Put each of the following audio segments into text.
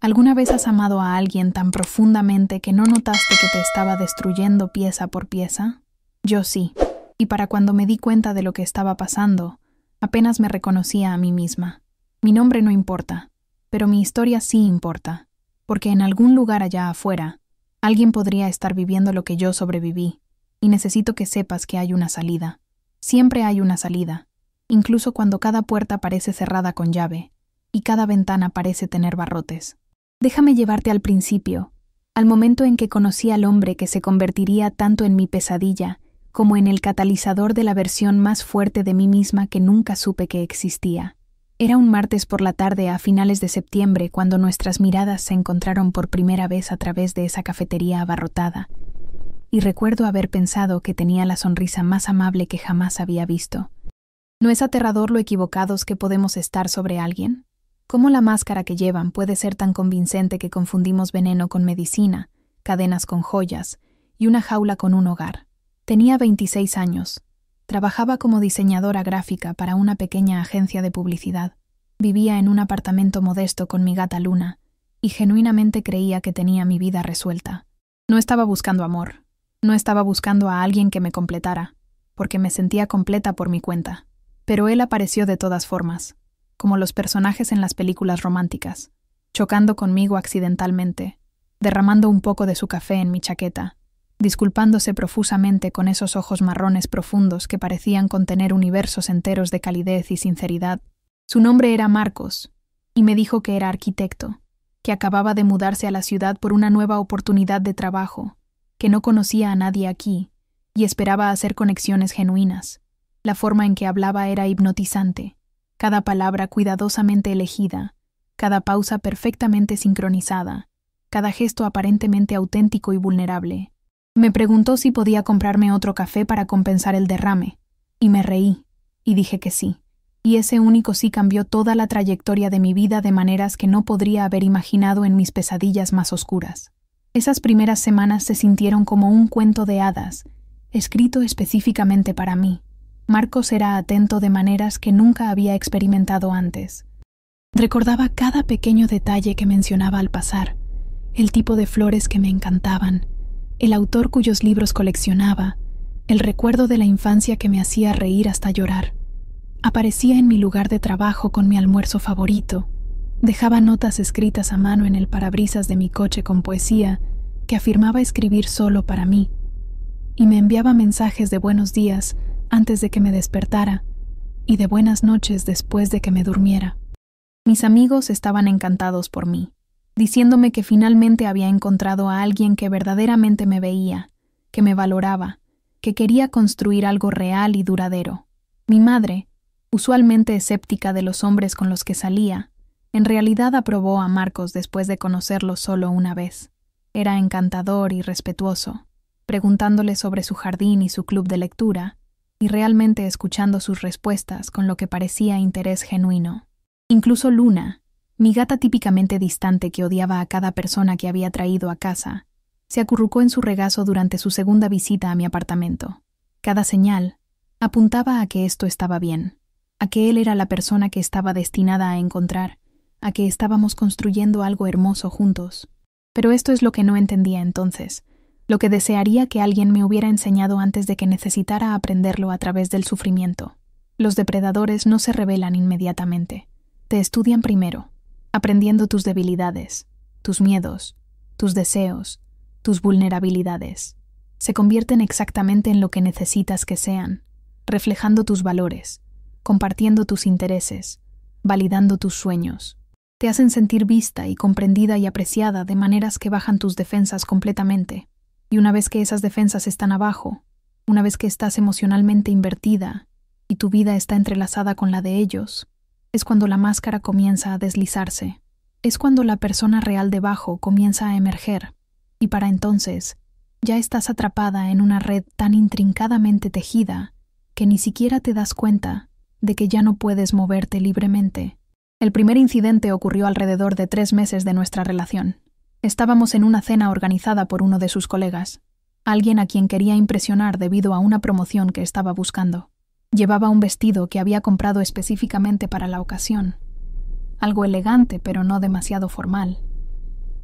¿Alguna vez has amado a alguien tan profundamente que no notaste que te estaba destruyendo pieza por pieza? Yo sí, y para cuando me di cuenta de lo que estaba pasando, apenas me reconocía a mí misma. Mi nombre no importa, pero mi historia sí importa, porque en algún lugar allá afuera, alguien podría estar viviendo lo que yo sobreviví, y necesito que sepas que hay una salida. Siempre hay una salida, incluso cuando cada puerta parece cerrada con llave, y cada ventana parece tener barrotes. Déjame llevarte al principio, al momento en que conocí al hombre que se convertiría tanto en mi pesadilla como en el catalizador de la versión más fuerte de mí misma que nunca supe que existía. Era un martes por la tarde a finales de septiembre cuando nuestras miradas se encontraron por primera vez a través de esa cafetería abarrotada, y recuerdo haber pensado que tenía la sonrisa más amable que jamás había visto. ¿No es aterrador lo equivocados que podemos estar sobre alguien? ¿Cómo la máscara que llevan puede ser tan convincente que confundimos veneno con medicina, cadenas con joyas y una jaula con un hogar? Tenía 26 años. Trabajaba como diseñadora gráfica para una pequeña agencia de publicidad. Vivía en un apartamento modesto con mi gata Luna y genuinamente creía que tenía mi vida resuelta. No estaba buscando amor. No estaba buscando a alguien que me completara, porque me sentía completa por mi cuenta. Pero él apareció de todas formas, como los personajes en las películas románticas, chocando conmigo accidentalmente, derramando un poco de su café en mi chaqueta, disculpándose profusamente con esos ojos marrones profundos que parecían contener universos enteros de calidez y sinceridad. Su nombre era Marcos, y me dijo que era arquitecto, que acababa de mudarse a la ciudad por una nueva oportunidad de trabajo, que no conocía a nadie aquí, y esperaba hacer conexiones genuinas. La forma en que hablaba era hipnotizante, cada palabra cuidadosamente elegida, cada pausa perfectamente sincronizada, cada gesto aparentemente auténtico y vulnerable. Me preguntó si podía comprarme otro café para compensar el derrame, y me reí, y dije que sí. Y ese único sí cambió toda la trayectoria de mi vida de maneras que no podría haber imaginado en mis pesadillas más oscuras. Esas primeras semanas se sintieron como un cuento de hadas, escrito específicamente para mí. Marcos era atento de maneras que nunca había experimentado antes. Recordaba cada pequeño detalle que mencionaba al pasar, el tipo de flores que me encantaban, el autor cuyos libros coleccionaba, el recuerdo de la infancia que me hacía reír hasta llorar. Aparecía en mi lugar de trabajo con mi almuerzo favorito, dejaba notas escritas a mano en el parabrisas de mi coche con poesía que afirmaba escribir solo para mí, y me enviaba mensajes de buenos días antes de que me despertara y de buenas noches después de que me durmiera. Mis amigos estaban encantados por mí, diciéndome que finalmente había encontrado a alguien que verdaderamente me veía, que me valoraba, que quería construir algo real y duradero. Mi madre, usualmente escéptica de los hombres con los que salía, en realidad aprobó a Marcos después de conocerlo solo una vez. Era encantador y respetuoso, preguntándole sobre su jardín y su club de lectura, y realmente escuchando sus respuestas con lo que parecía interés genuino. Incluso Luna, mi gata típicamente distante que odiaba a cada persona que había traído a casa, se acurrucó en su regazo durante su segunda visita a mi apartamento. Cada señal apuntaba a que esto estaba bien, a que él era la persona que estaba destinada a encontrar, a que estábamos construyendo algo hermoso juntos. Pero esto es lo que no entendía entonces, lo que desearía que alguien me hubiera enseñado antes de que necesitara aprenderlo a través del sufrimiento. Los depredadores no se revelan inmediatamente. Te estudian primero, aprendiendo tus debilidades, tus miedos, tus deseos, tus vulnerabilidades. Se convierten exactamente en lo que necesitas que sean, reflejando tus valores, compartiendo tus intereses, validando tus sueños. Te hacen sentir vista y comprendida y apreciada de maneras que bajan tus defensas completamente. Y una vez que esas defensas están abajo, una vez que estás emocionalmente invertida y tu vida está entrelazada con la de ellos, es cuando la máscara comienza a deslizarse. Es cuando la persona real debajo comienza a emerger. Y para entonces, ya estás atrapada en una red tan intrincadamente tejida que ni siquiera te das cuenta de que ya no puedes moverte libremente. El primer incidente ocurrió alrededor de 3 meses de nuestra relación. Estábamos en una cena organizada por uno de sus colegas, alguien a quien quería impresionar debido a una promoción que estaba buscando. Llevaba un vestido que había comprado específicamente para la ocasión, algo elegante pero no demasiado formal,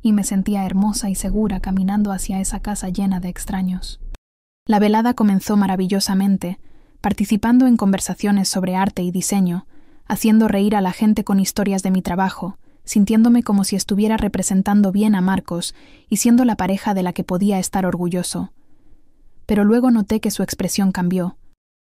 y me sentía hermosa y segura caminando hacia esa casa llena de extraños. La velada comenzó maravillosamente, participando en conversaciones sobre arte y diseño, haciendo reír a la gente con historias de mi trabajo, sintiéndome como si estuviera representando bien a Marcos y siendo la pareja de la que podía estar orgulloso. Pero luego noté que su expresión cambió.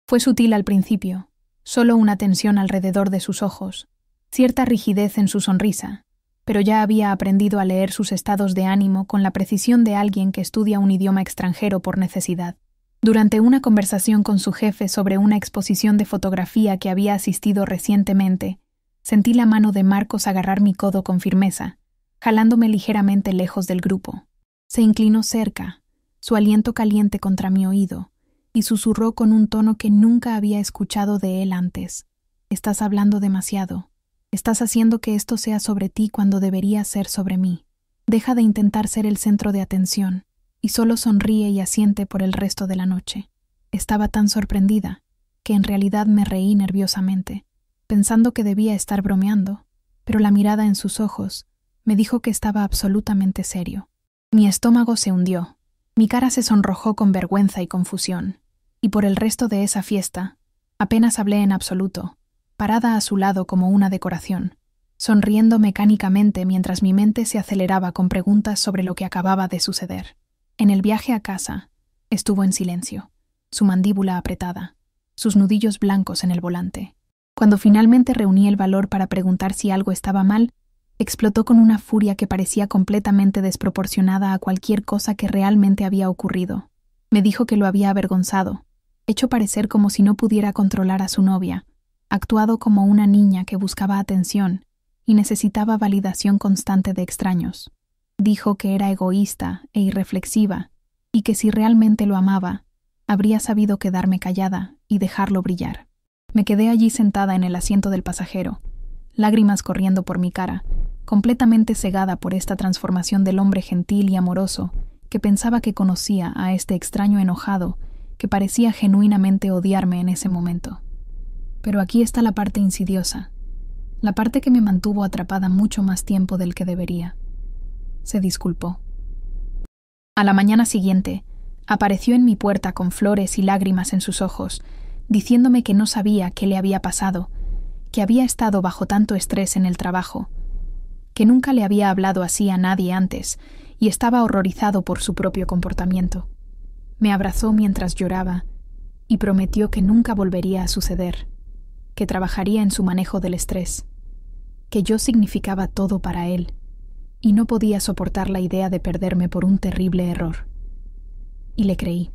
Fue sutil al principio, solo una tensión alrededor de sus ojos, cierta rigidez en su sonrisa, pero ya había aprendido a leer sus estados de ánimo con la precisión de alguien que estudia un idioma extranjero por necesidad. Durante una conversación con su jefe sobre una exposición de fotografía que había asistido recientemente, sentí la mano de Marcos agarrar mi codo con firmeza, jalándome ligeramente lejos del grupo. Se inclinó cerca, su aliento caliente contra mi oído, y susurró con un tono que nunca había escuchado de él antes. «Estás hablando demasiado. Estás haciendo que esto sea sobre ti cuando debería ser sobre mí. Deja de intentar ser el centro de atención, y solo sonríe y asiente por el resto de la noche». Estaba tan sorprendida que en realidad me reí nerviosamente, pensando que debía estar bromeando, pero la mirada en sus ojos me dijo que estaba absolutamente serio. Mi estómago se hundió, mi cara se sonrojó con vergüenza y confusión, y por el resto de esa fiesta apenas hablé en absoluto, parada a su lado como una decoración, sonriendo mecánicamente mientras mi mente se aceleraba con preguntas sobre lo que acababa de suceder. En el viaje a casa, estuvo en silencio, su mandíbula apretada, sus nudillos blancos en el volante. Cuando finalmente reuní el valor para preguntar si algo estaba mal, explotó con una furia que parecía completamente desproporcionada a cualquier cosa que realmente había ocurrido. Me dijo que lo había avergonzado, hecho parecer como si no pudiera controlar a su novia, actuado como una niña que buscaba atención y necesitaba validación constante de extraños. Dijo que era egoísta e irreflexiva y que si realmente lo amaba, habría sabido quedarme callada y dejarlo brillar. Me quedé allí sentada en el asiento del pasajero, lágrimas corriendo por mi cara, completamente cegada por esta transformación del hombre gentil y amoroso que pensaba que conocía a este extraño enojado que parecía genuinamente odiarme en ese momento. Pero aquí está la parte insidiosa, la parte que me mantuvo atrapada mucho más tiempo del que debería. Se disculpó. A la mañana siguiente, apareció en mi puerta con flores y lágrimas en sus ojos, diciéndome que no sabía qué le había pasado, que había estado bajo tanto estrés en el trabajo, que nunca le había hablado así a nadie antes y estaba horrorizado por su propio comportamiento. Me abrazó mientras lloraba y prometió que nunca volvería a suceder, que trabajaría en su manejo del estrés, que yo significaba todo para él y no podía soportar la idea de perderme por un terrible error. Y le creí.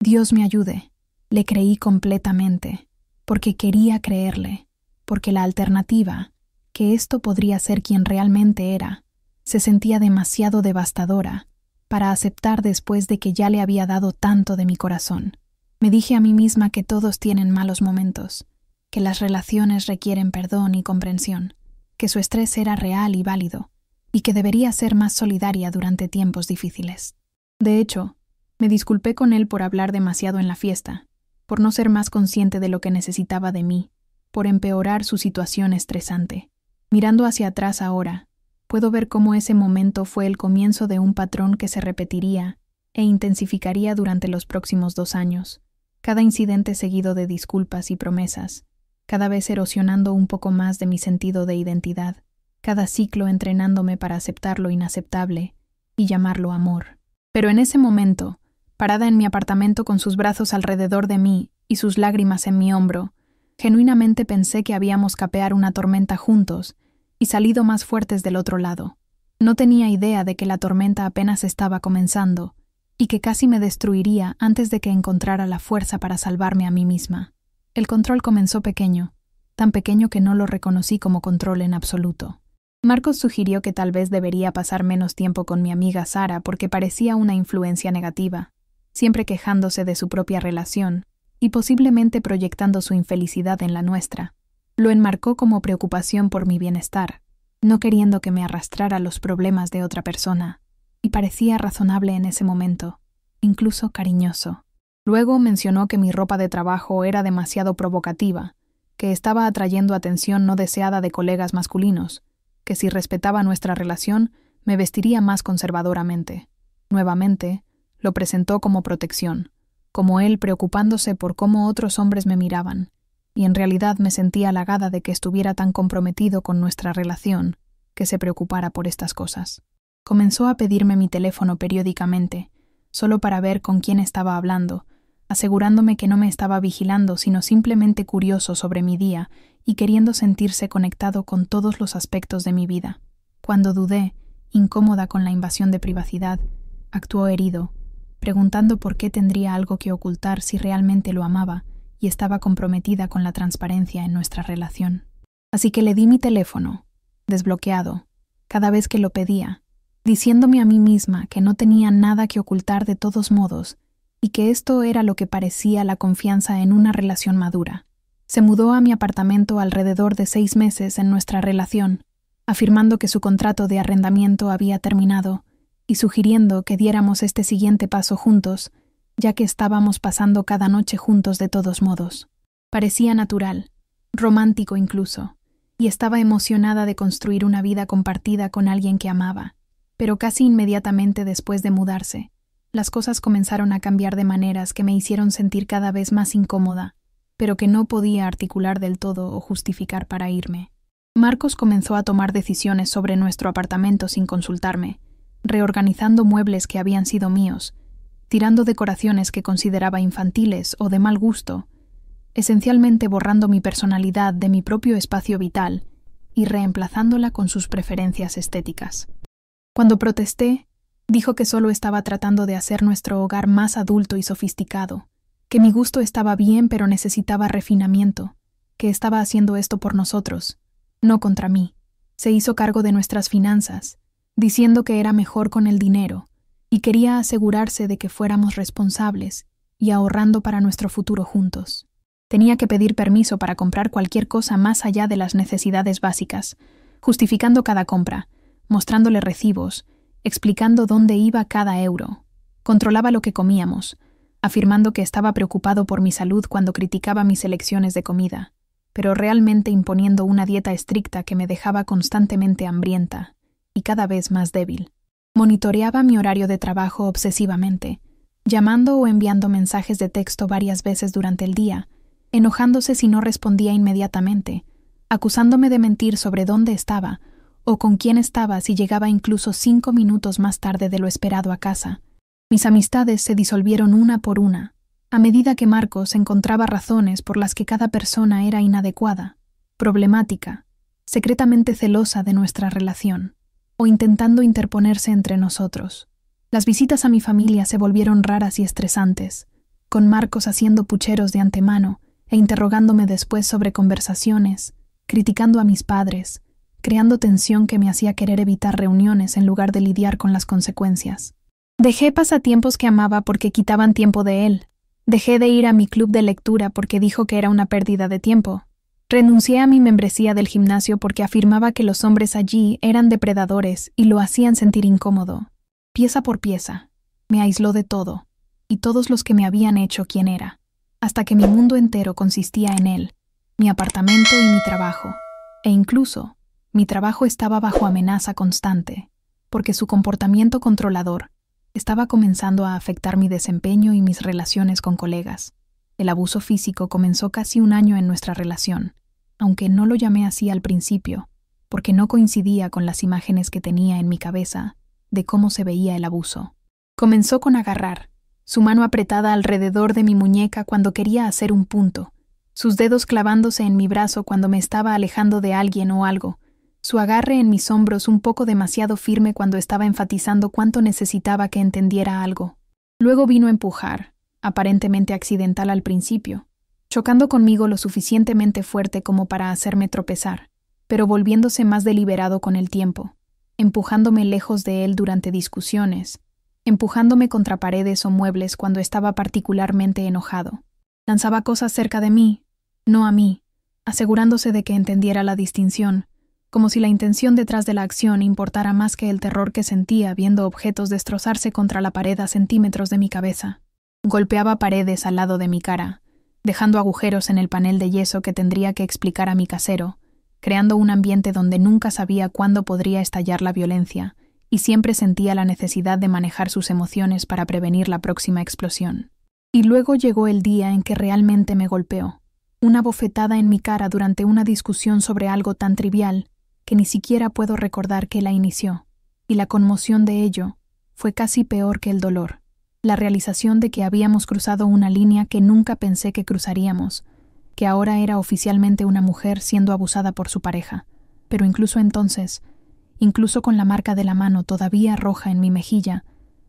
Dios me ayude. Le creí completamente, porque quería creerle, porque la alternativa, que esto podría ser quien realmente era, se sentía demasiado devastadora para aceptar después de que ya le había dado tanto de mi corazón. Me dije a mí misma que todos tienen malos momentos, que las relaciones requieren perdón y comprensión, que su estrés era real y válido, y que debería ser más solidaria durante tiempos difíciles. De hecho, me disculpé con él por hablar demasiado en la fiesta, por no ser más consciente de lo que necesitaba de mí, por empeorar su situación estresante. Mirando hacia atrás ahora, puedo ver cómo ese momento fue el comienzo de un patrón que se repetiría e intensificaría durante los próximos 2 años, cada incidente seguido de disculpas y promesas, cada vez erosionando un poco más de mi sentido de identidad, cada ciclo entrenándome para aceptar lo inaceptable y llamarlo amor. Pero en ese momento, parada en mi apartamento con sus brazos alrededor de mí y sus lágrimas en mi hombro, genuinamente pensé que habíamos capear una tormenta juntos y salido más fuertes del otro lado. No tenía idea de que la tormenta apenas estaba comenzando y que casi me destruiría antes de que encontrara la fuerza para salvarme a mí misma. El control comenzó pequeño, tan pequeño que no lo reconocí como control en absoluto. Marcos sugirió que tal vez debería pasar menos tiempo con mi amiga Sara porque parecía una influencia negativa, siempre quejándose de su propia relación y posiblemente proyectando su infelicidad en la nuestra. Lo enmarcó como preocupación por mi bienestar, no queriendo que me arrastrara los problemas de otra persona, y parecía razonable en ese momento, incluso cariñoso. Luego mencionó que mi ropa de trabajo era demasiado provocativa, que estaba atrayendo atención no deseada de colegas masculinos, que si respetaba nuestra relación, me vestiría más conservadoramente. Nuevamente, lo presentó como protección, como él preocupándose por cómo otros hombres me miraban, y en realidad me sentía halagada de que estuviera tan comprometido con nuestra relación, que se preocupara por estas cosas. Comenzó a pedirme mi teléfono periódicamente, solo para ver con quién estaba hablando, asegurándome que no me estaba vigilando, sino simplemente curioso sobre mi día y queriendo sentirse conectado con todos los aspectos de mi vida. Cuando dudé, incómoda con la invasión de privacidad, actuó herido, preguntando por qué tendría algo que ocultar si realmente lo amaba y estaba comprometida con la transparencia en nuestra relación. Así que le di mi teléfono, desbloqueado, cada vez que lo pedía, diciéndome a mí misma que no tenía nada que ocultar de todos modos y que esto era lo que parecía la confianza en una relación madura. Se mudó a mi apartamento alrededor de 6 meses en nuestra relación, afirmando que su contrato de arrendamiento había terminado y sugiriendo que diéramos este siguiente paso juntos, ya que estábamos pasando cada noche juntos de todos modos. Parecía natural, romántico incluso, y estaba emocionada de construir una vida compartida con alguien que amaba. Pero casi inmediatamente después de mudarse, las cosas comenzaron a cambiar de maneras que me hicieron sentir cada vez más incómoda, pero que no podía articular del todo o justificar para irme. Marcos comenzó a tomar decisiones sobre nuestro apartamento sin consultarme, reorganizando muebles que habían sido míos, tirando decoraciones que consideraba infantiles o de mal gusto, esencialmente borrando mi personalidad de mi propio espacio vital y reemplazándola con sus preferencias estéticas. Cuando protesté, dijo que solo estaba tratando de hacer nuestro hogar más adulto y sofisticado, que mi gusto estaba bien pero necesitaba refinamiento, que estaba haciendo esto por nosotros, no contra mí. Se hizo cargo de nuestras finanzas, diciendo que era mejor con el dinero, y quería asegurarse de que fuéramos responsables y ahorrando para nuestro futuro juntos. Tenía que pedir permiso para comprar cualquier cosa más allá de las necesidades básicas, justificando cada compra, mostrándole recibos, explicando dónde iba cada euro. Controlaba lo que comíamos, afirmando que estaba preocupado por mi salud cuando criticaba mis elecciones de comida, pero realmente imponiendo una dieta estricta que me dejaba constantemente hambrienta y cada vez más débil. Monitoreaba mi horario de trabajo obsesivamente, llamando o enviando mensajes de texto varias veces durante el día, enojándose si no respondía inmediatamente, acusándome de mentir sobre dónde estaba o con quién estaba si llegaba incluso 5 minutos más tarde de lo esperado a casa. Mis amistades se disolvieron una por una, a medida que Marcos encontraba razones por las que cada persona era inadecuada, problemática, secretamente celosa de nuestra relación, o intentando interponerse entre nosotros. Las visitas a mi familia se volvieron raras y estresantes, con Marcos haciendo pucheros de antemano e interrogándome después sobre conversaciones, criticando a mis padres, creando tensión que me hacía querer evitar reuniones en lugar de lidiar con las consecuencias. Dejé pasatiempos que amaba porque quitaban tiempo de él. Dejé de ir a mi club de lectura porque dijo que era una pérdida de tiempo. Renuncié a mi membresía del gimnasio porque afirmaba que los hombres allí eran depredadores y lo hacían sentir incómodo. Pieza por pieza, me aisló de todo, y todos los que me habían hecho quien era, hasta que mi mundo entero consistía en él, mi apartamento y mi trabajo, e incluso mi trabajo estaba bajo amenaza constante, porque su comportamiento controlador estaba comenzando a afectar mi desempeño y mis relaciones con colegas. El abuso físico comenzó casi 1 año en nuestra relación, aunque no lo llamé así al principio, porque no coincidía con las imágenes que tenía en mi cabeza de cómo se veía el abuso. Comenzó con agarrar, su mano apretada alrededor de mi muñeca cuando quería hacer un punto, sus dedos clavándose en mi brazo cuando me estaba alejando de alguien o algo, su agarre en mis hombros un poco demasiado firme cuando estaba enfatizando cuánto necesitaba que entendiera algo. Luego vino a empujar, aparentemente accidental al principio, chocando conmigo lo suficientemente fuerte como para hacerme tropezar, pero volviéndose más deliberado con el tiempo, empujándome lejos de él durante discusiones, empujándome contra paredes o muebles cuando estaba particularmente enojado. Lanzaba cosas cerca de mí, no a mí, asegurándose de que entendiera la distinción, como si la intención detrás de la acción importara más que el terror que sentía viendo objetos destrozarse contra la pared a centímetros de mi cabeza. Golpeaba paredes al lado de mi cara, dejando agujeros en el panel de yeso que tendría que explicar a mi casero, creando un ambiente donde nunca sabía cuándo podría estallar la violencia y siempre sentía la necesidad de manejar sus emociones para prevenir la próxima explosión. Y luego llegó el día en que realmente me golpeó, una bofetada en mi cara durante una discusión sobre algo tan trivial que ni siquiera puedo recordar que la inició, y la conmoción de ello fue casi peor que el dolor, la realización de que habíamos cruzado una línea que nunca pensé que cruzaríamos, que ahora era oficialmente una mujer siendo abusada por su pareja, pero incluso entonces, incluso con la marca de la mano todavía roja en mi mejilla,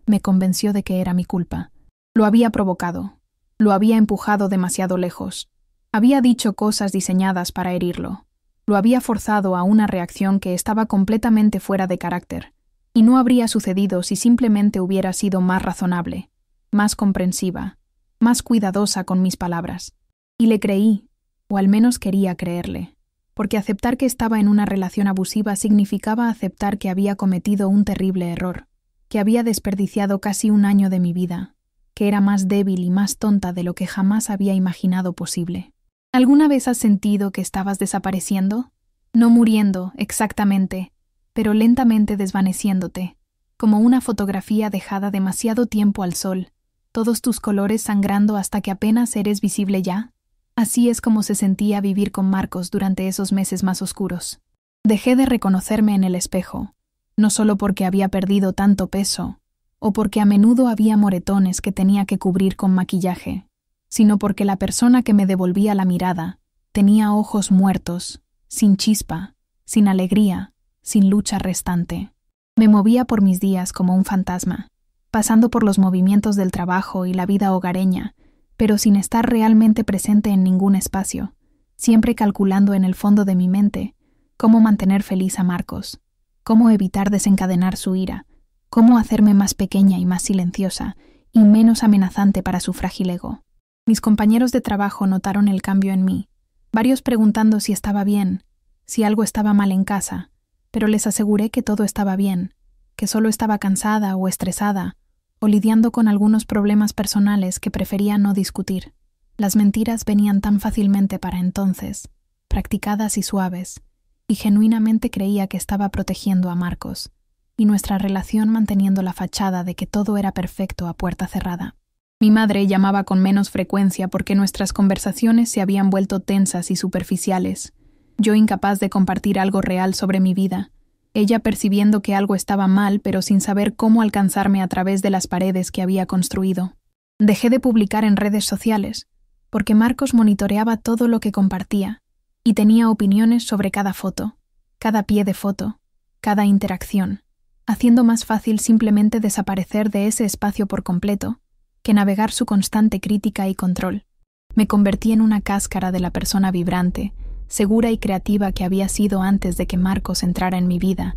me convenció de que era mi culpa. Lo había provocado, lo había empujado demasiado lejos, había dicho cosas diseñadas para herirlo, lo había forzado a una reacción que estaba completamente fuera de carácter, y no habría sucedido si simplemente hubiera sido más razonable, más comprensiva, más cuidadosa con mis palabras. Y le creí, o al menos quería creerle, porque aceptar que estaba en una relación abusiva significaba aceptar que había cometido un terrible error, que había desperdiciado casi un año de mi vida, que era más débil y más tonta de lo que jamás había imaginado posible. ¿Alguna vez has sentido que estabas desapareciendo? No muriendo, exactamente, pero lentamente desvaneciéndote, como una fotografía dejada demasiado tiempo al sol, todos tus colores sangrando hasta que apenas eres visible ya. Así es como se sentía vivir con Marcos durante esos meses más oscuros. Dejé de reconocerme en el espejo, no solo porque había perdido tanto peso, o porque a menudo había moretones que tenía que cubrir con maquillaje, sino porque la persona que me devolvía la mirada tenía ojos muertos, sin chispa, sin alegría, sin lucha restante. Me movía por mis días como un fantasma, pasando por los movimientos del trabajo y la vida hogareña, pero sin estar realmente presente en ningún espacio, siempre calculando en el fondo de mi mente cómo mantener feliz a Marcos, cómo evitar desencadenar su ira, cómo hacerme más pequeña y más silenciosa y menos amenazante para su frágil ego. Mis compañeros de trabajo notaron el cambio en mí, varios preguntando si estaba bien, si algo estaba mal en casa, pero les aseguré que todo estaba bien, que solo estaba cansada o estresada, o lidiando con algunos problemas personales que prefería no discutir. Las mentiras venían tan fácilmente para entonces, practicadas y suaves, y genuinamente creía que estaba protegiendo a Marcos, y nuestra relación manteniendo la fachada de que todo era perfecto a puerta cerrada. Mi madre llamaba con menos frecuencia porque nuestras conversaciones se habían vuelto tensas y superficiales, yo incapaz de compartir algo real sobre mi vida, ella percibiendo que algo estaba mal pero sin saber cómo alcanzarme a través de las paredes que había construido. Dejé de publicar en redes sociales, porque Marcos monitoreaba todo lo que compartía, y tenía opiniones sobre cada foto, cada pie de foto, cada interacción, haciendo más fácil simplemente desaparecer de ese espacio por completo, que navegar su constante crítica y control. Me convertí en una cáscara de la persona vibrante, segura y creativa que había sido antes de que Marcos entrara en mi vida,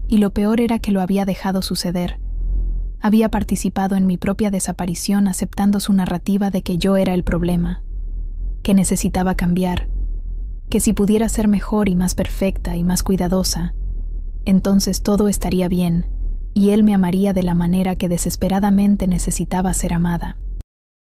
y lo peor era que lo había dejado suceder. Había participado en mi propia desaparición aceptando su narrativa de que yo era el problema, que necesitaba cambiar, que si pudiera ser mejor y más perfecta y más cuidadosa, entonces todo estaría bien, y él me amaría de la manera que desesperadamente necesitaba ser amada.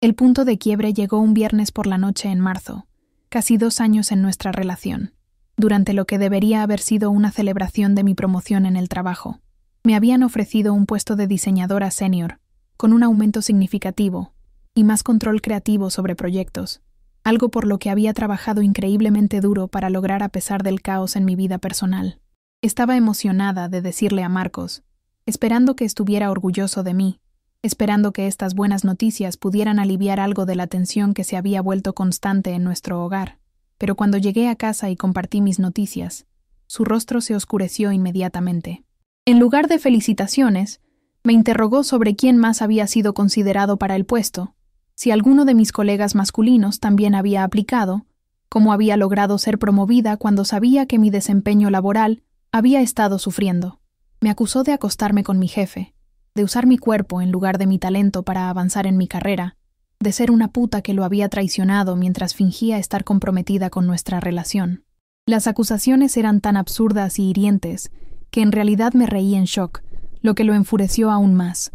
El punto de quiebre llegó un viernes por la noche en marzo, casi 2 años en nuestra relación, durante lo que debería haber sido una celebración de mi promoción en el trabajo. Me habían ofrecido un puesto de diseñadora senior, con un aumento significativo, y más control creativo sobre proyectos, algo por lo que había trabajado increíblemente duro para lograr a pesar del caos en mi vida personal. Estaba emocionada de decirle a Marcos, esperando que estuviera orgulloso de mí, esperando que estas buenas noticias pudieran aliviar algo de la tensión que se había vuelto constante en nuestro hogar. Pero cuando llegué a casa y compartí mis noticias, su rostro se oscureció inmediatamente. En lugar de felicitaciones, me interrogó sobre quién más había sido considerado para el puesto, si alguno de mis colegas masculinos también había aplicado, cómo había logrado ser promovida cuando sabía que mi desempeño laboral había estado sufriendo. Me acusó de acostarme con mi jefe, de usar mi cuerpo en lugar de mi talento para avanzar en mi carrera, de ser una puta que lo había traicionado mientras fingía estar comprometida con nuestra relación. Las acusaciones eran tan absurdas y hirientes que en realidad me reí en shock, lo que lo enfureció aún más.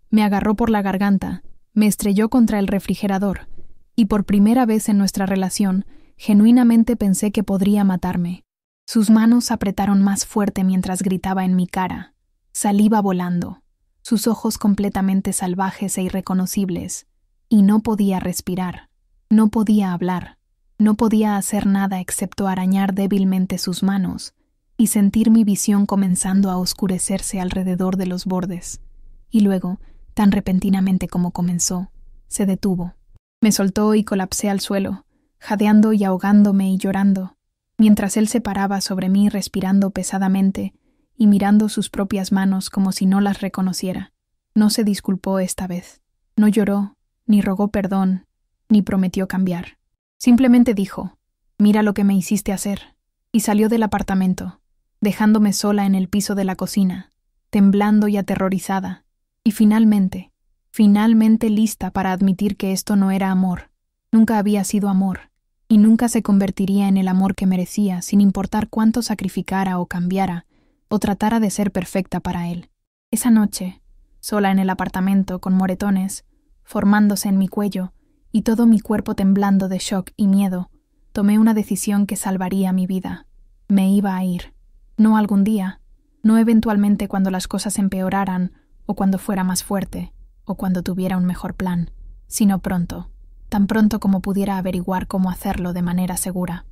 Me agarró por la garganta, me estrelló contra el refrigerador, y por primera vez en nuestra relación, genuinamente pensé que podría matarme. Sus manos apretaron más fuerte mientras gritaba en mi cara, saliva volando, sus ojos completamente salvajes e irreconocibles, y no podía respirar, no podía hablar, no podía hacer nada excepto arañar débilmente sus manos y sentir mi visión comenzando a oscurecerse alrededor de los bordes. Y luego, tan repentinamente como comenzó, se detuvo. Me soltó y colapsé al suelo, jadeando y ahogándome y llorando, mientras él se paraba sobre mí respirando pesadamente y mirando sus propias manos como si no las reconociera. No se disculpó esta vez, no lloró, ni rogó perdón, ni prometió cambiar. Simplemente dijo, «Mira lo que me hiciste hacer», y salió del apartamento, dejándome sola en el piso de la cocina, temblando y aterrorizada, y finalmente lista para admitir que esto no era amor, nunca había sido amor, y nunca se convertiría en el amor que merecía sin importar cuánto sacrificara o cambiara, o tratara de ser perfecta para él. Esa noche, sola en el apartamento con moretones, formándose en mi cuello, y todo mi cuerpo temblando de shock y miedo, tomé una decisión que salvaría mi vida. Me iba a ir. No algún día, no eventualmente cuando las cosas empeoraran, o cuando fuera más fuerte, o cuando tuviera un mejor plan, sino pronto, tan pronto como pudiera averiguar cómo hacerlo de manera segura.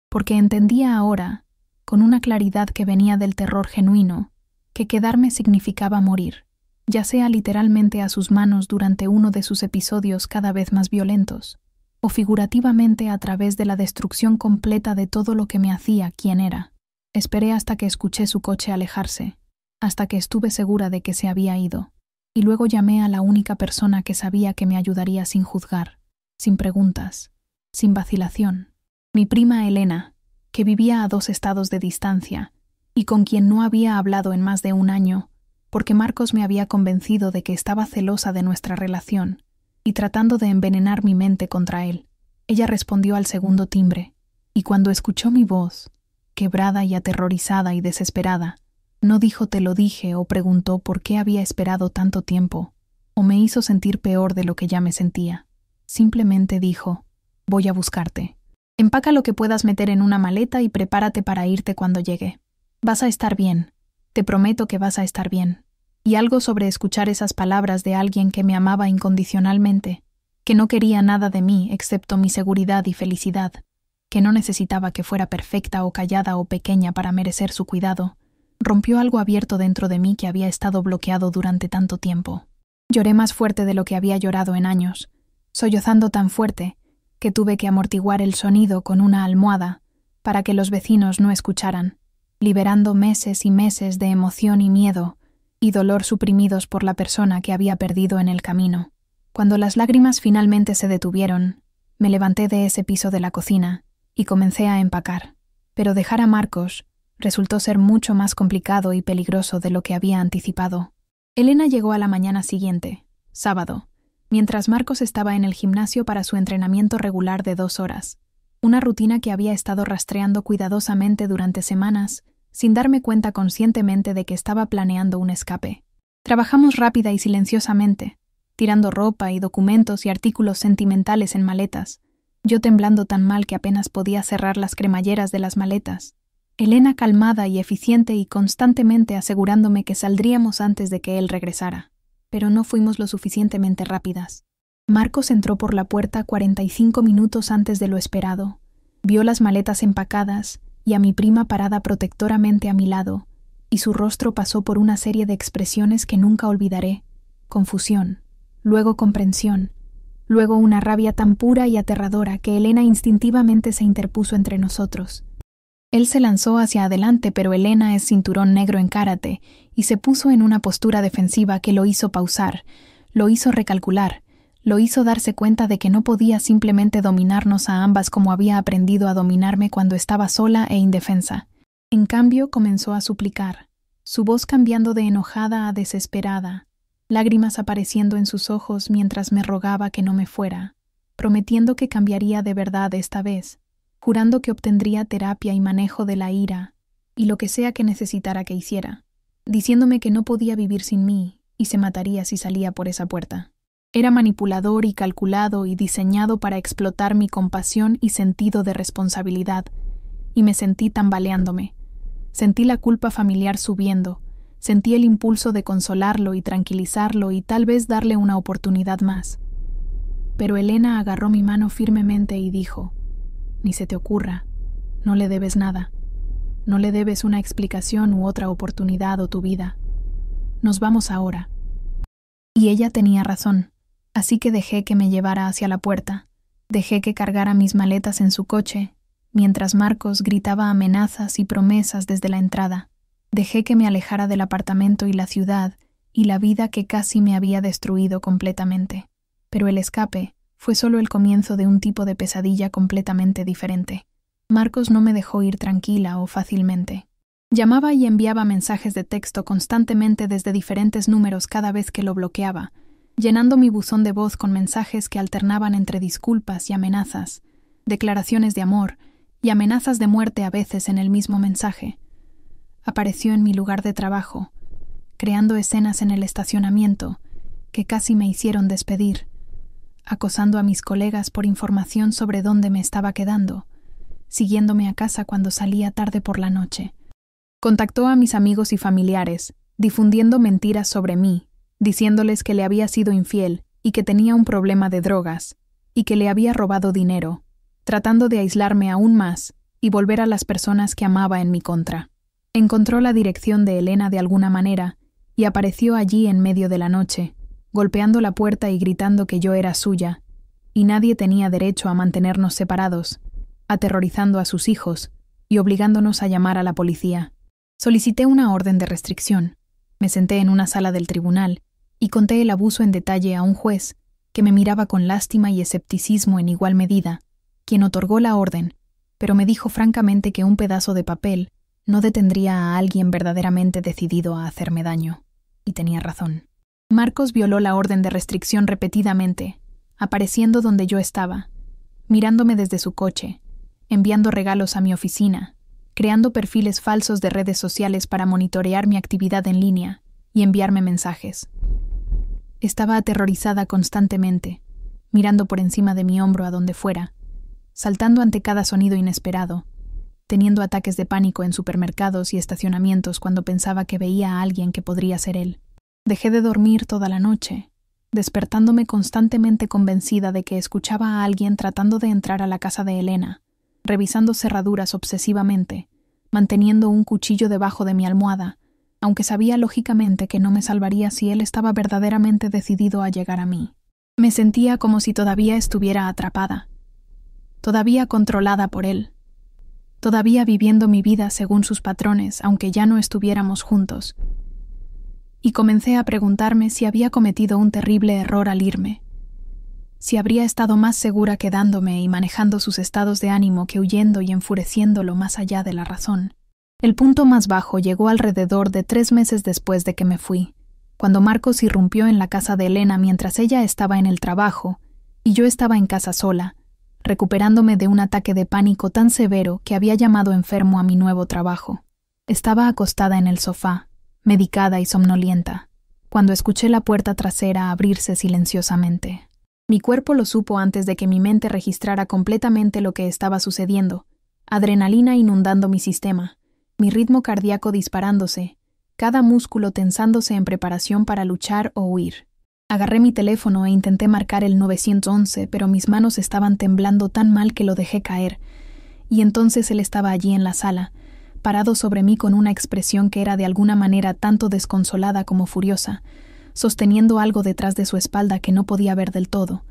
Porque entendía ahora, con una claridad que venía del terror genuino, que quedarme significaba morir, ya sea literalmente a sus manos durante uno de sus episodios cada vez más violentos, o figurativamente a través de la destrucción completa de todo lo que me hacía quien era. Esperé hasta que escuché su coche alejarse, hasta que estuve segura de que se había ido, y luego llamé a la única persona que sabía que me ayudaría sin juzgar, sin preguntas, sin vacilación. Mi prima Elena, que vivía a 2 estados de distancia, y con quien no había hablado en más de un año, porque Marcos me había convencido de que estaba celosa de nuestra relación y tratando de envenenar mi mente contra él. Ella respondió al segundo timbre, y cuando escuchó mi voz, quebrada y aterrorizada y desesperada, no dijo «te lo dije» o preguntó por qué había esperado tanto tiempo, o me hizo sentir peor de lo que ya me sentía. Simplemente dijo «voy a buscarte. Empaca lo que puedas meter en una maleta y prepárate para irte cuando llegue. Vas a estar bien. Te prometo que vas a estar bien». Y algo sobre escuchar esas palabras de alguien que me amaba incondicionalmente, que no quería nada de mí excepto mi seguridad y felicidad, que no necesitaba que fuera perfecta o callada o pequeña para merecer su cuidado, rompió algo abierto dentro de mí que había estado bloqueado durante tanto tiempo. Lloré más fuerte de lo que había llorado en años, sollozando tan fuerte que tuve que amortiguar el sonido con una almohada para que los vecinos no escucharan, liberando meses y meses de emoción y miedo y dolor suprimidos por la persona que había perdido en el camino. Cuando las lágrimas finalmente se detuvieron, me levanté de ese piso de la cocina y comencé a empacar, pero dejar a Marcos resultó ser mucho más complicado y peligroso de lo que había anticipado. Elena llegó a la mañana siguiente, sábado, mientras Marcos estaba en el gimnasio para su entrenamiento regular de 2 horas, una rutina que había estado rastreando cuidadosamente durante semanas, sin darme cuenta conscientemente de que estaba planeando un escape. Trabajamos rápida y silenciosamente, tirando ropa y documentos y artículos sentimentales en maletas, yo temblando tan mal que apenas podía cerrar las cremalleras de las maletas. Elena calmada y eficiente y constantemente asegurándome que saldríamos antes de que él regresara. Pero no fuimos lo suficientemente rápidas. Marcos entró por la puerta 45 minutos antes de lo esperado, vio las maletas empacadas y a mi prima parada protectoramente a mi lado, y su rostro pasó por una serie de expresiones que nunca olvidaré: confusión, luego comprensión, luego una rabia tan pura y aterradora que Elena instintivamente se interpuso entre nosotros. Él se lanzó hacia adelante, pero Elena es cinturón negro en karate y se puso en una postura defensiva que lo hizo pausar, lo hizo recalcular, lo hizo darse cuenta de que no podía simplemente dominarnos a ambas como había aprendido a dominarme cuando estaba sola e indefensa. En cambio, comenzó a suplicar, su voz cambiando de enojada a desesperada, lágrimas apareciendo en sus ojos mientras me rogaba que no me fuera, prometiendo que cambiaría de verdad esta vez, jurando que obtendría terapia y manejo de la ira, y lo que sea que necesitara que hiciera, diciéndome que no podía vivir sin mí y se mataría si salía por esa puerta. Era manipulador y calculado y diseñado para explotar mi compasión y sentido de responsabilidad, y me sentí tambaleándome. Sentí la culpa familiar subiendo, Sentí el impulso de consolarlo y tranquilizarlo y tal vez darle una oportunidad más. Pero Elena agarró mi mano firmemente y dijo: «Ni se te ocurra, no le debes nada. No le debes una explicación u otra oportunidad o tu vida. Nos vamos ahora». Y ella tenía razón, así que dejé que me llevara hacia la puerta. Dejé que cargara mis maletas en su coche, mientras Marcos gritaba amenazas y promesas desde la entrada. Dejé que me alejara del apartamento y la ciudad y la vida que casi me había destruido completamente. Pero el escape fue solo el comienzo de un tipo de pesadilla completamente diferente. Marcos no me dejó ir tranquila o fácilmente. Llamaba y enviaba mensajes de texto constantemente desde diferentes números cada vez que lo bloqueaba, llenando mi buzón de voz con mensajes que alternaban entre disculpas y amenazas, declaraciones de amor y amenazas de muerte a veces en el mismo mensaje. Apareció en mi lugar de trabajo, creando escenas en el estacionamiento que casi me hicieron despedir, acosando a mis colegas por información sobre dónde me estaba quedando, siguiéndome a casa cuando salía tarde por la noche. Contactó a mis amigos y familiares, difundiendo mentiras sobre mí, diciéndoles que le había sido infiel y que tenía un problema de drogas, y que le había robado dinero, tratando de aislarme aún más y volver a las personas que amaba en mi contra. Encontró la dirección de Elena de alguna manera y apareció allí en medio de la noche, golpeando la puerta y gritando que yo era suya, y nadie tenía derecho a mantenernos separados, aterrorizando a sus hijos y obligándonos a llamar a la policía. Solicité una orden de restricción. Me senté en una sala del tribunal y conté el abuso en detalle a un juez que me miraba con lástima y escepticismo en igual medida, quien otorgó la orden, pero me dijo francamente que un pedazo de papel no detendría a alguien verdaderamente decidido a hacerme daño. Y tenía razón. Marcos violó la orden de restricción repetidamente, apareciendo donde yo estaba, mirándome desde su coche, enviando regalos a mi oficina, creando perfiles falsos de redes sociales para monitorear mi actividad en línea y enviarme mensajes. Estaba aterrorizada constantemente, mirando por encima de mi hombro a donde fuera, saltando ante cada sonido inesperado, teniendo ataques de pánico en supermercados y estacionamientos cuando pensaba que veía a alguien que podría ser él. Dejé de dormir toda la noche, despertándome constantemente convencida de que escuchaba a alguien tratando de entrar a la casa de Elena, revisando cerraduras obsesivamente, manteniendo un cuchillo debajo de mi almohada, aunque sabía lógicamente que no me salvaría si él estaba verdaderamente decidido a llegar a mí. Me sentía como si todavía estuviera atrapada, todavía controlada por él, todavía viviendo mi vida según sus patrones, aunque ya no estuviéramos juntos. Y comencé a preguntarme si había cometido un terrible error al irme, si habría estado más segura quedándome y manejando sus estados de ánimo que huyendo y enfureciéndolo más allá de la razón. El punto más bajo llegó alrededor de 3 meses después de que me fui, cuando Marcos irrumpió en la casa de Elena mientras ella estaba en el trabajo y yo estaba en casa sola, recuperándome de un ataque de pánico tan severo que había llamado enfermo a mi nuevo trabajo. Estaba acostada en el sofá, medicada y somnolienta, cuando escuché la puerta trasera abrirse silenciosamente. Mi cuerpo lo supo antes de que mi mente registrara completamente lo que estaba sucediendo, adrenalina inundando mi sistema, mi ritmo cardíaco disparándose, cada músculo tensándose en preparación para luchar o huir. Agarré mi teléfono e intenté marcar el 911, pero mis manos estaban temblando tan mal que lo dejé caer, y entonces él estaba allí en la sala, parado sobre mí con una expresión que era de alguna manera tanto desconsolada como furiosa, sosteniendo algo detrás de su espalda que no podía ver del todo.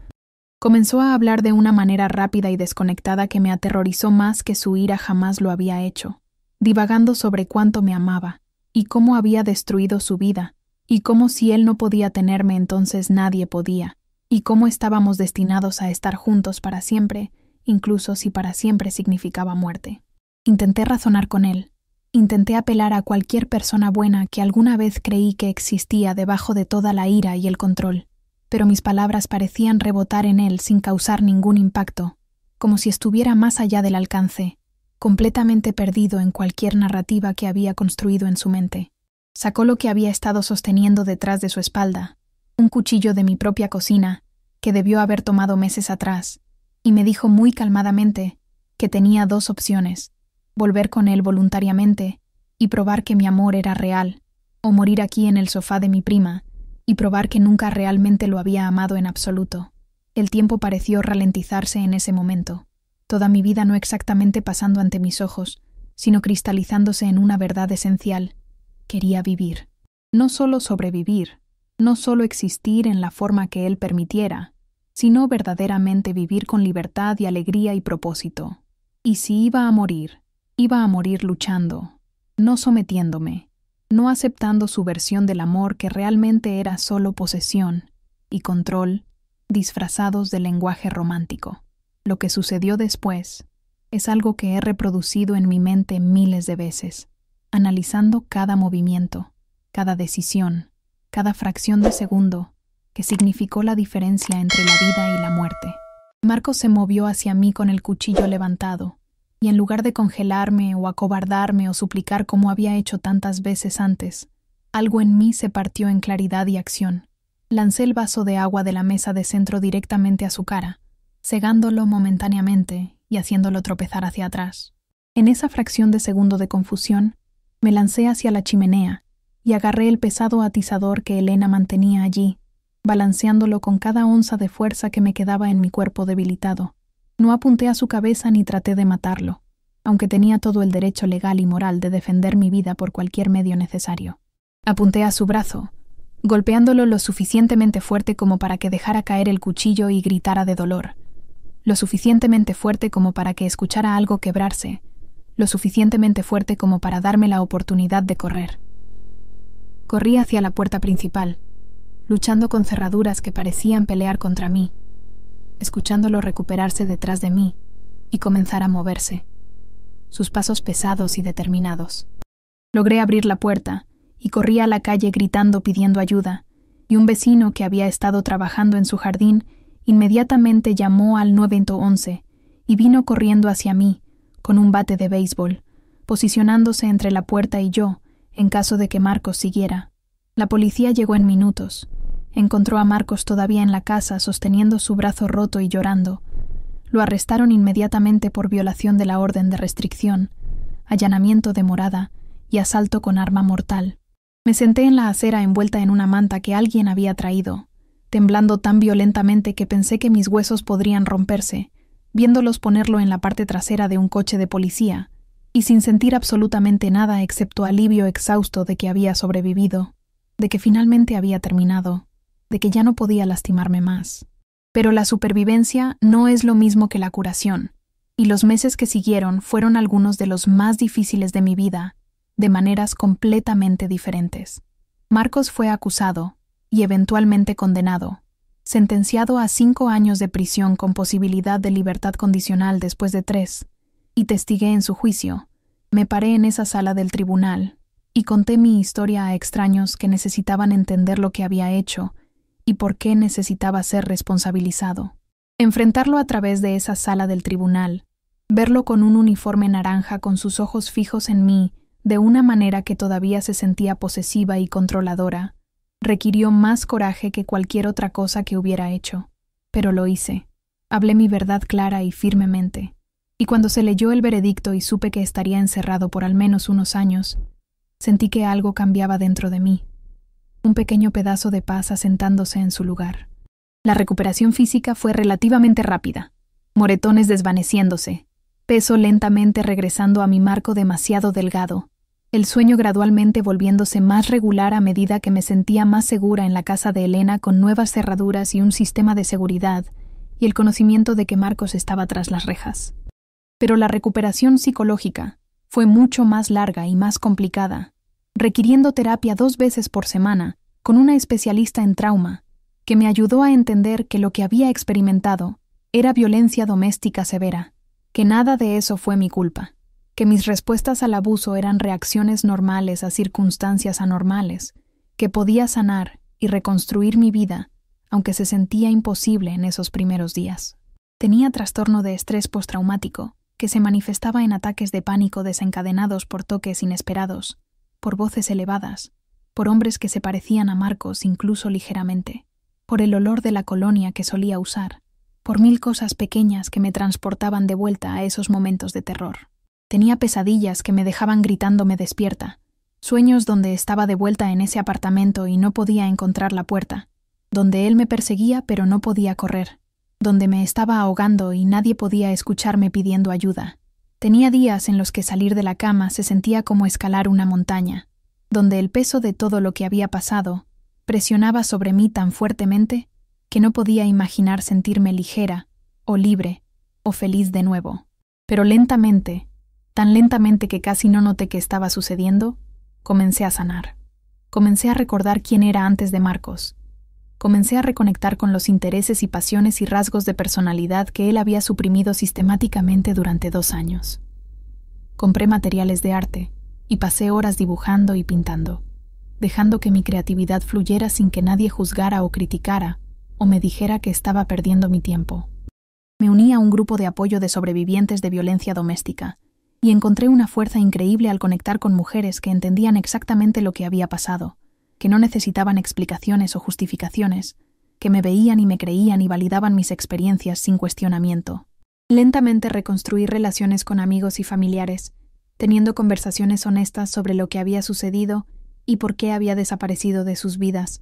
Comenzó a hablar de una manera rápida y desconectada que me aterrorizó más que su ira jamás lo había hecho, divagando sobre cuánto me amaba, y cómo había destruido su vida, y cómo si él no podía tenerme entonces nadie podía, y cómo estábamos destinados a estar juntos para siempre, incluso si para siempre significaba muerte. Intenté razonar con él. Intenté apelar a cualquier persona buena que alguna vez creí que existía debajo de toda la ira y el control, pero mis palabras parecían rebotar en él sin causar ningún impacto, como si estuviera más allá del alcance, completamente perdido en cualquier narrativa que había construido en su mente. Sacó lo que había estado sosteniendo detrás de su espalda, un cuchillo de mi propia cocina, que debió haber tomado meses atrás, y me dijo muy calmadamente que tenía 2 opciones: volver con él voluntariamente y probar que mi amor era real, o morir aquí en el sofá de mi prima y probar que nunca realmente lo había amado en absoluto. El tiempo pareció ralentizarse en ese momento, toda mi vida no exactamente pasando ante mis ojos, sino cristalizándose en una verdad esencial. Quería vivir. No solo sobrevivir, no solo existir en la forma que él permitiera, sino verdaderamente vivir con libertad y alegría y propósito. Y si iba a morir luchando, no sometiéndome, no aceptando su versión del amor que realmente era solo posesión y control, disfrazados de lenguaje romántico. Lo que sucedió después es algo que he reproducido en mi mente miles de veces, analizando cada movimiento, cada decisión, cada fracción de segundo que significó la diferencia entre la vida y la muerte. Marcos se movió hacia mí con el cuchillo levantado, y en lugar de congelarme o acobardarme o suplicar como había hecho tantas veces antes, algo en mí se partió en claridad y acción. Lancé el vaso de agua de la mesa de centro directamente a su cara, cegándolo momentáneamente y haciéndolo tropezar hacia atrás. En esa fracción de segundo de confusión, me lancé hacia la chimenea y agarré el pesado atizador que Elena mantenía allí, balanceándolo con cada onza de fuerza que me quedaba en mi cuerpo debilitado. No apunté a su cabeza ni traté de matarlo, aunque tenía todo el derecho legal y moral de defender mi vida por cualquier medio necesario. Apunté a su brazo, golpeándolo lo suficientemente fuerte como para que dejara caer el cuchillo y gritara de dolor, lo suficientemente fuerte como para que escuchara algo quebrarse, lo suficientemente fuerte como para darme la oportunidad de correr. Corrí hacia la puerta principal, luchando con cerraduras que parecían pelear contra mí, escuchándolo recuperarse detrás de mí y comenzar a moverse, sus pasos pesados y determinados. Logré abrir la puerta y corrí a la calle gritando pidiendo ayuda, y un vecino que había estado trabajando en su jardín inmediatamente llamó al 911 y vino corriendo hacia mí con un bate de béisbol, posicionándose entre la puerta y yo en caso de que Marcos siguiera. La policía llegó en minutos. Encontró a Marcos todavía en la casa sosteniendo su brazo roto y llorando. Lo arrestaron inmediatamente por violación de la orden de restricción, allanamiento de morada y asalto con arma mortal. Me senté en la acera envuelta en una manta que alguien había traído, temblando tan violentamente que pensé que mis huesos podrían romperse, viéndolos ponerlo en la parte trasera de un coche de policía, y sin sentir absolutamente nada excepto alivio exhausto de que había sobrevivido, de que finalmente había terminado, de que ya no podía lastimarme más. Pero la supervivencia no es lo mismo que la curación, y los meses que siguieron fueron algunos de los más difíciles de mi vida, de maneras completamente diferentes. Marcos fue acusado y eventualmente condenado, sentenciado a 5 años de prisión con posibilidad de libertad condicional después de 3, y testigué en su juicio. Me paré en esa sala del tribunal y conté mi historia a extraños que necesitaban entender lo que había hecho y por qué necesitaba ser responsabilizado. Enfrentarlo a través de esa sala del tribunal, verlo con un uniforme naranja con sus ojos fijos en mí de una manera que todavía se sentía posesiva y controladora, requirió más coraje que cualquier otra cosa que hubiera hecho. Pero lo hice. Hablé mi verdad clara y firmemente. Y cuando se leyó el veredicto y supe que estaría encerrado por al menos unos años, sentí que algo cambiaba dentro de mí. Un pequeño pedazo de paz asentándose en su lugar. La recuperación física fue relativamente rápida. Moretones desvaneciéndose. Peso lentamente regresando a mi marco demasiado delgado. El sueño gradualmente volviéndose más regular a medida que me sentía más segura en la casa de Elena con nuevas cerraduras y un sistema de seguridad, y el conocimiento de que Marcos estaba tras las rejas. Pero la recuperación psicológica fue mucho más larga y más complicada, requiriendo terapia 2 veces por semana, con una especialista en trauma, que me ayudó a entender que lo que había experimentado era violencia doméstica severa, que nada de eso fue mi culpa, que mis respuestas al abuso eran reacciones normales a circunstancias anormales, que podía sanar y reconstruir mi vida, aunque se sentía imposible en esos primeros días. Tenía trastorno de estrés postraumático, que se manifestaba en ataques de pánico desencadenados por toques inesperados, por voces elevadas, por hombres que se parecían a Marcos incluso ligeramente, por el olor de la colonia que solía usar, por 1000 cosas pequeñas que me transportaban de vuelta a esos momentos de terror. Tenía pesadillas que me dejaban gritándome despierta, Sueños donde estaba de vuelta en ese apartamento y no podía encontrar la puerta, donde él me perseguía pero no podía correr, donde me estaba ahogando y nadie podía escucharme pidiendo ayuda. Tenía días en los que salir de la cama se sentía como escalar una montaña, donde el peso de todo lo que había pasado presionaba sobre mí tan fuertemente que no podía imaginar sentirme ligera, o libre, o feliz de nuevo. Pero lentamente, tan lentamente que casi no noté qué estaba sucediendo, comencé a sanar. Comencé a recordar quién era antes de Marcos. Comencé a reconectar con los intereses y pasiones y rasgos de personalidad que él había suprimido sistemáticamente durante 2 años. Compré materiales de arte y pasé horas dibujando y pintando, dejando que mi creatividad fluyera sin que nadie juzgara o criticara o me dijera que estaba perdiendo mi tiempo. Me uní a un grupo de apoyo de sobrevivientes de violencia doméstica y encontré una fuerza increíble al conectar con mujeres que entendían exactamente lo que había pasado, que no necesitaban explicaciones o justificaciones, que me veían y me creían y validaban mis experiencias sin cuestionamiento. Lentamente reconstruí relaciones con amigos y familiares, teniendo conversaciones honestas sobre lo que había sucedido y por qué había desaparecido de sus vidas,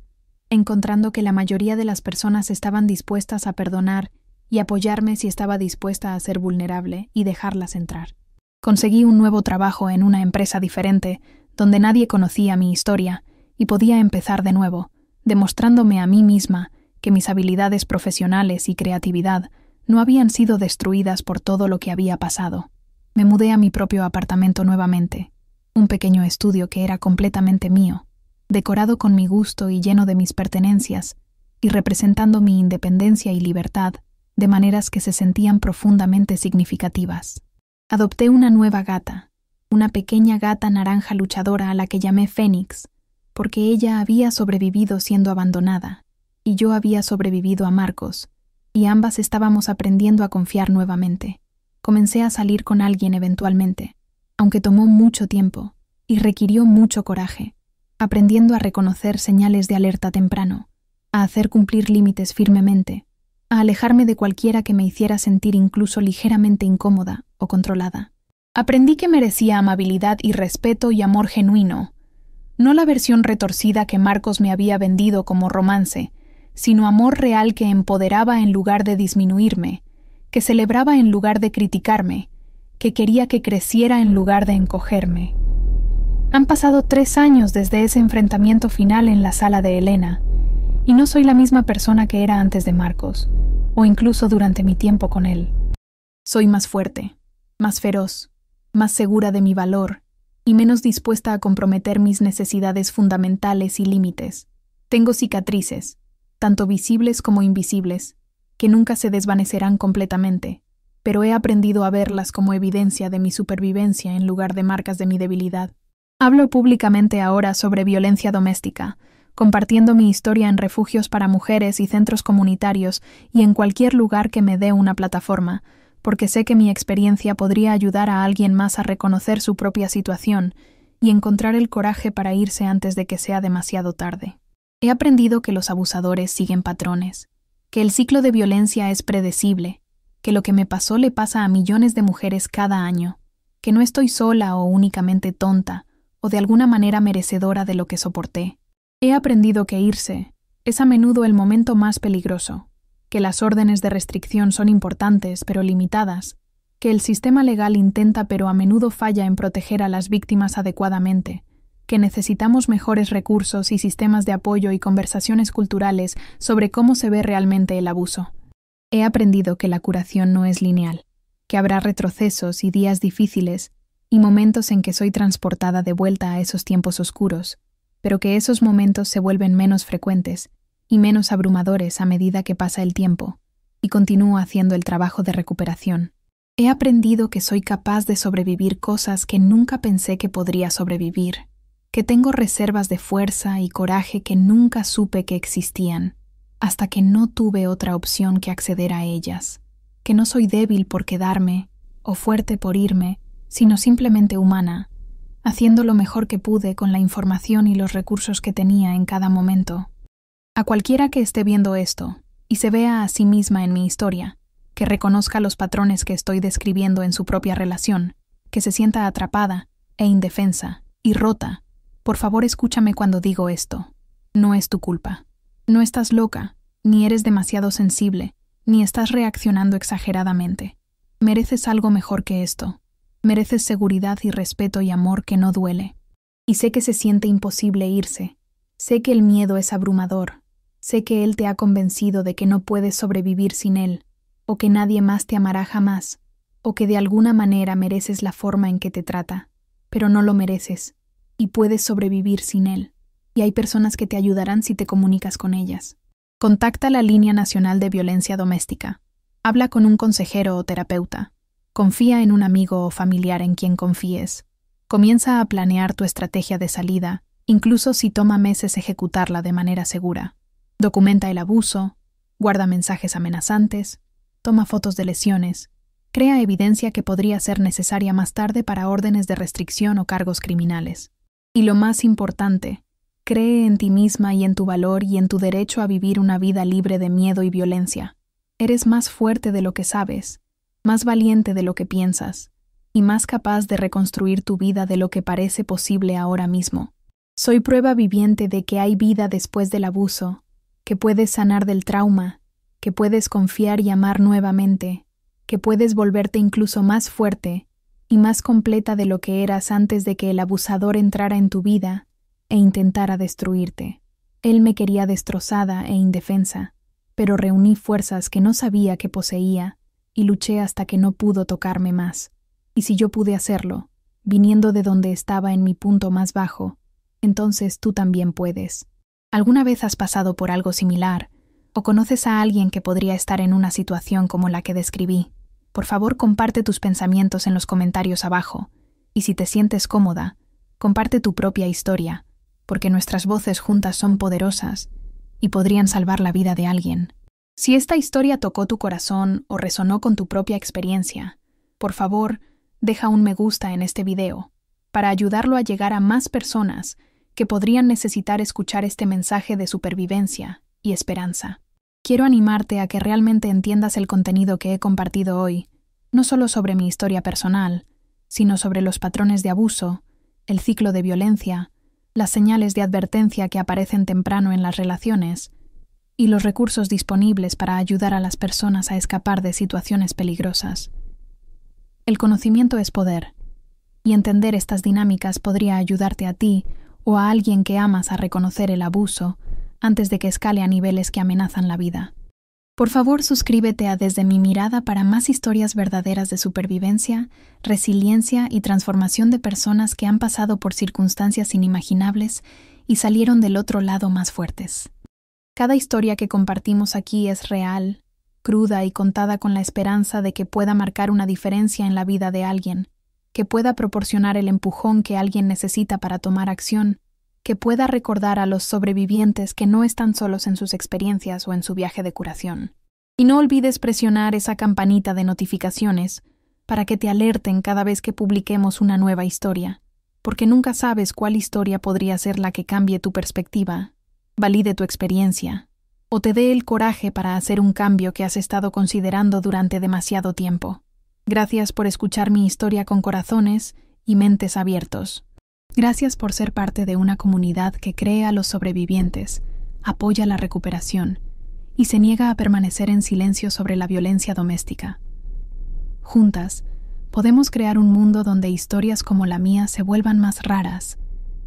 encontrando que la mayoría de las personas estaban dispuestas a perdonar y apoyarme si estaba dispuesta a ser vulnerable y dejarlas entrar. Conseguí un nuevo trabajo en una empresa diferente, donde nadie conocía mi historia, y podía empezar de nuevo, demostrándome a mí misma que mis habilidades profesionales y creatividad no habían sido destruidas por todo lo que había pasado. Me mudé a mi propio apartamento nuevamente, un pequeño estudio que era completamente mío, decorado con mi gusto y lleno de mis pertenencias, y representando mi independencia y libertad de maneras que se sentían profundamente significativas. Adopté una nueva gata, una pequeña gata naranja luchadora a la que llamé Fénix, porque ella había sobrevivido siendo abandonada, y yo había sobrevivido a Marcos, y ambas estábamos aprendiendo a confiar nuevamente. Comencé a salir con alguien eventualmente, aunque tomó mucho tiempo y requirió mucho coraje, aprendiendo a reconocer señales de alerta temprano, a hacer cumplir límites firmemente, a alejarme de cualquiera que me hiciera sentir incluso ligeramente incómoda o controlada. Aprendí que merecía amabilidad y respeto y amor genuino, no la versión retorcida que Marcos me había vendido como romance, sino amor real que empoderaba en lugar de disminuirme, que celebraba en lugar de criticarme, que quería que creciera en lugar de encogerme. Han pasado 3 años desde ese enfrentamiento final en la sala de Elena, y no soy la misma persona que era antes de Marcos, o incluso durante mi tiempo con él. Soy más fuerte, más feroz, más segura de mi valor, y menos dispuesta a comprometer mis necesidades fundamentales y límites. Tengo cicatrices, tanto visibles como invisibles, que nunca se desvanecerán completamente, pero he aprendido a verlas como evidencia de mi supervivencia en lugar de marcas de mi debilidad. Hablo públicamente ahora sobre violencia doméstica, compartiendo mi historia en refugios para mujeres y centros comunitarios y en cualquier lugar que me dé una plataforma, porque sé que mi experiencia podría ayudar a alguien más a reconocer su propia situación y encontrar el coraje para irse antes de que sea demasiado tarde. He aprendido que los abusadores siguen patrones, que el ciclo de violencia es predecible, que lo que me pasó le pasa a millones de mujeres cada año, que no estoy sola o únicamente tonta, o de alguna manera merecedora de lo que soporté. He aprendido que irse es a menudo el momento más peligroso, que las órdenes de restricción son importantes pero limitadas, que el sistema legal intenta pero a menudo falla en proteger a las víctimas adecuadamente, que necesitamos mejores recursos y sistemas de apoyo y conversaciones culturales sobre cómo se ve realmente el abuso. He aprendido que la curación no es lineal, que habrá retrocesos y días difíciles y momentos en que soy transportada de vuelta a esos tiempos oscuros, pero que esos momentos se vuelven menos frecuentes y menos abrumadores a medida que pasa el tiempo, y continúo haciendo el trabajo de recuperación. He aprendido que soy capaz de sobrevivir cosas que nunca pensé que podría sobrevivir, que tengo reservas de fuerza y coraje que nunca supe que existían, hasta que no tuve otra opción que acceder a ellas, que no soy débil por quedarme o fuerte por irme, sino simplemente humana, haciendo lo mejor que pude con la información y los recursos que tenía en cada momento. A cualquiera que esté viendo esto y se vea a sí misma en mi historia, que reconozca los patrones que estoy describiendo en su propia relación, que se sienta atrapada e indefensa y rota, Por favor, escúchame cuando digo esto. No es tu culpa. No estás loca, ni eres demasiado sensible, ni estás reaccionando exageradamente. Mereces algo mejor que esto. Mereces seguridad y respeto y amor que no duele. Y sé que se siente imposible irse. Sé que el miedo es abrumador. Sé que él te ha convencido de que no puedes sobrevivir sin él, o que nadie más te amará jamás, o que de alguna manera mereces la forma en que te trata. Pero no lo mereces, y puedes sobrevivir sin él. Y hay personas que te ayudarán si te comunicas con ellas. Contacta la Línea Nacional de Violencia Doméstica. Habla con un consejero o terapeuta. Confía en un amigo o familiar en quien confíes. Comienza a planear tu estrategia de salida, incluso si toma meses ejecutarla de manera segura. Documenta el abuso, guarda mensajes amenazantes, toma fotos de lesiones, crea evidencia que podría ser necesaria más tarde para órdenes de restricción o cargos criminales. Y lo más importante, cree en ti misma y en tu valor y en tu derecho a vivir una vida libre de miedo y violencia. Eres más fuerte de lo que sabes, más valiente de lo que piensas, y más capaz de reconstruir tu vida de lo que parece posible ahora mismo. Soy prueba viviente de que hay vida después del abuso, que puedes sanar del trauma, que puedes confiar y amar nuevamente, que puedes volverte incluso más fuerte y más completa de lo que eras antes de que el abusador entrara en tu vida e intentara destruirte. Él me quería destrozada e indefensa, pero reuní fuerzas que no sabía que poseía y luché hasta que no pudo tocarme más. Y si yo pude hacerlo, viniendo de donde estaba en mi punto más bajo, entonces tú también puedes. ¿Alguna vez has pasado por algo similar o conoces a alguien que podría estar en una situación como la que describí? Por favor, comparte tus pensamientos en los comentarios abajo, y si te sientes cómoda, comparte tu propia historia, porque nuestras voces juntas son poderosas y podrían salvar la vida de alguien. Si esta historia tocó tu corazón o resonó con tu propia experiencia, por favor, deja un me gusta en este video para ayudarlo a llegar a más personas que podrían necesitar escuchar este mensaje de supervivencia y esperanza. Quiero animarte a que realmente entiendas el contenido que he compartido hoy, no solo sobre mi historia personal, sino sobre los patrones de abuso, el ciclo de violencia, las señales de advertencia que aparecen temprano en las relaciones y los recursos disponibles para ayudar a las personas a escapar de situaciones peligrosas. El conocimiento es poder, y entender estas dinámicas podría ayudarte a ti o a alguien que amas a reconocer el abuso antes de que escale a niveles que amenazan la vida. Por favor, suscríbete a Desde mi Mirada para más historias verdaderas de supervivencia, resiliencia y transformación de personas que han pasado por circunstancias inimaginables y salieron del otro lado más fuertes. Cada historia que compartimos aquí es real, cruda y contada con la esperanza de que pueda marcar una diferencia en la vida de alguien, que pueda proporcionar el empujón que alguien necesita para tomar acción, que pueda recordar a los sobrevivientes que no están solos en sus experiencias o en su viaje de curación. Y no olvides presionar esa campanita de notificaciones para que te alerten cada vez que publiquemos una nueva historia, porque nunca sabes cuál historia podría ser la que cambie tu perspectiva, valide tu experiencia, o te dé el coraje para hacer un cambio que has estado considerando durante demasiado tiempo. Gracias por escuchar mi historia con corazones y mentes abiertos. Gracias por ser parte de una comunidad que cree a los sobrevivientes, apoya la recuperación y se niega a permanecer en silencio sobre la violencia doméstica. Juntas, podemos crear un mundo donde historias como la mía se vuelvan más raras,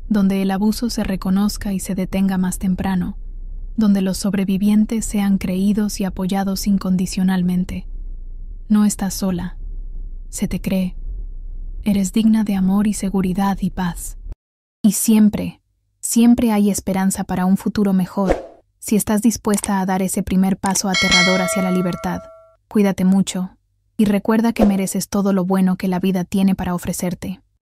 donde el abuso se reconozca y se detenga más temprano, donde los sobrevivientes sean creídos y apoyados incondicionalmente. No estás sola. Se te cree. Eres digna de amor y seguridad y paz. Y siempre, siempre hay esperanza para un futuro mejor, si estás dispuesta a dar ese primer paso aterrador hacia la libertad. Cuídate mucho y recuerda que mereces todo lo bueno que la vida tiene para ofrecerte.